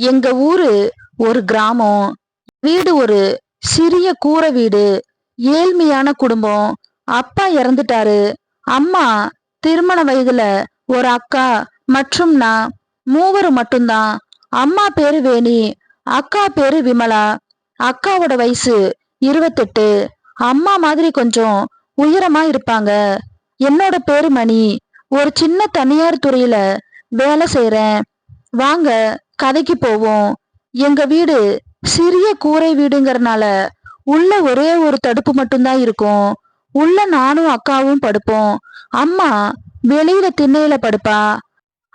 எங்க ஊரு ஒரு கிராமம். வீடு ஒரு சிறிய கூரை வீடு. ஏழ்மையான குடும்பம். அப்பா இறந்துட்டாரு. அம்மா திருமண வயதுல ஒரு அக்கா மற்றும் நான் மூவரும் மட்டும்தான். அம்மா பேரு வேணி, அக்கா பேரு விமலா. அக்காவோட வயசு 28. அம்மா மாதிரி கொஞ்சம் உயரமா இருப்பாங்க. என்னோட பேரு மணி. ஒரு சின்ன தனியார் துறையில வேலை செய்றேன். வாங்க கதைக்கு போவோம். எங்க வீடு சிறிய கூரை வீடுங்கறனால உள்ள ஒரே ஒரு தடுப்பு மட்டும்தான் இருக்கும். உள்ள நானும் அக்காவும் படுப்போம். அம்மா வெளியில திண்ணையில படுப்பா.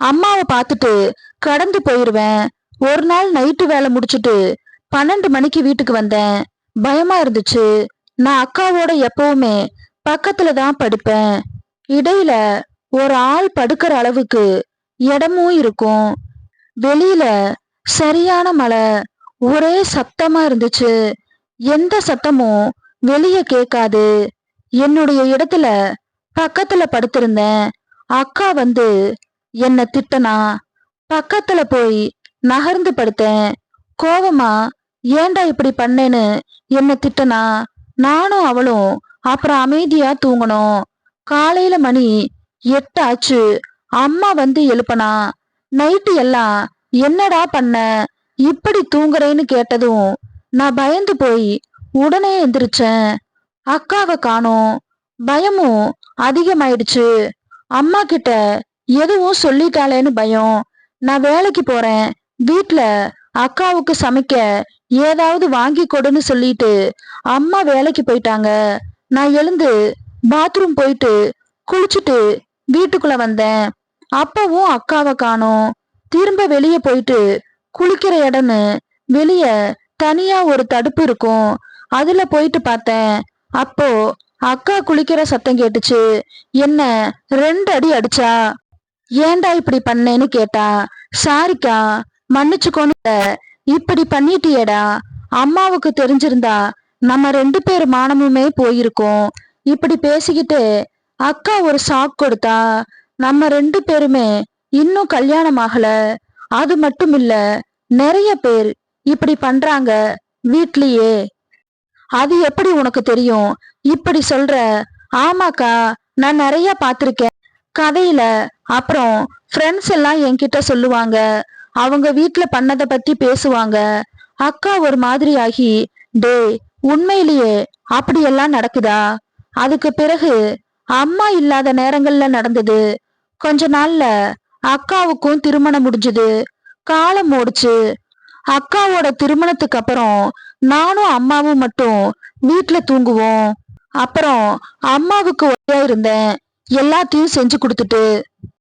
அம்மாவை பார்த்துட்டு கடந்து போயிருவேன். ஒரு நாள் நைட்டு வேலை முடிச்சுட்டு 12 மணிக்கு வீட்டுக்கு வந்தேன். பயமா இருந்துச்சு. நான் அக்காவோட எப்பவுமே பக்கத்துல தான் படுப்பேன். இடையில ஒரு ஆள் படுக்கிற அளவுக்கு இடமும் இருக்கும். வெளியில சரியான மழை. ஒரே சத்தமா இருந்துச்சு. எந்த சத்தமும் வெளிய கேட்காது. என்னுடைய இடத்துல பக்கத்துல படுத்திருந்தேன். அக்கா வந்து என்ன திட்டனா. பக்கத்துல போய் நகர்ந்து படுத்தேன். கோவமா ஏன்டா இப்படி பண்ணேன்னு என்ன திட்டனா. நானும் அவளும் அப்புறம் அமைதியா தூங்கணும். காலையில மணி 8 ஆச்சு. அம்மா வந்து எழுப்பனா. நைட்டு எல்லாம் என்னடா பண்ண, இப்படி தூங்குறேன்னு கேட்டதும் நான் பயந்து போய் உடனே எந்திரிச்சேன். அக்காவை காணோம். பயமும் அதிகமாயிடுச்சு. அம்மா கிட்ட எதுவும் சொல்லிட்டாளேன்னு பயம். நான் வேலைக்கு போறேன். வீட்ல அக்காவுக்கு சமைக்க ஏதாவது வாங்கி கொடுன்னு சொல்லிட்டு அம்மா வேலைக்கு போயிட்டாங்க. நான் எழுந்து பாத்ரூம் போயிட்டு குளிச்சுட்டு வீட்டுக்குள்ள வந்தேன். அப்பவும் அக்காவை காணோம். திரும்ப வெளியே போயிட்டு குளிக்கிற இடம்னு வெளிய தனியா ஒரு தடுப்பு இருக்கும். அதுல போயிட்டு பார்த்தேன். அப்போ அக்கா குளிக்கிற சத்தம் கேட்டுச்சு. என்ன 2 அடி அடிச்சா. ஏன்டா இப்படி பண்ணேன்னு கேட்டா. சாரிக்கா, மன்னிச்சுக்கோன்னு. இப்படி பண்ணிட்டியேடா. அம்மாவுக்கு தெரிஞ்சிருந்தா நம்ம 2 பேர் மானமுமே போயிருக்கோம். இப்படி பேசிக்கிட்டு அக்கா ஒரு ஷாக் கொடுத்தா. நம்ம 2 பேருமே இன்னும் கல்யாணம் ஆகல. அது மட்டும் இல்ல, நிறைய பேர் இப்படி பண்றாங்க வீட்லயே. அது எப்படி உனக்கு தெரியும் இப்படி சொல்ற. ஆமாக்கா, நான் நிறைய பார்த்திருக்கேன் கதையில. அப்புறம் ஃப்ரெண்ட்ஸ் எல்லாம் என்கிட்ட சொல்லுவாங்க. அவங்க வீட்ல பண்ணத பத்தி பேசுவாங்க. அக்கா ஒரு மாதிரி ஆகி, டேய், உண்மையிலேயே அப்படியெல்லாம் நடக்குதா? அதுக்கு பிறகு அம்மா இல்லாத நேரங்கள்ல நடந்தது. கொஞ்ச நாள்ல அக்காவுக்கும் திருமணம் முடிஞ்சது. காலம் ஓடுச்சு. அக்காவோட திருமணத்துக்கு அப்புறம் நானும் அம்மாவும் மட்டும் வீட்ல தூங்குவோம். அப்புறம் அம்மாவுக்கு ஒரே இருந்தேன். எல்லாத்தையும் செஞ்சு கொடுத்துட்டு.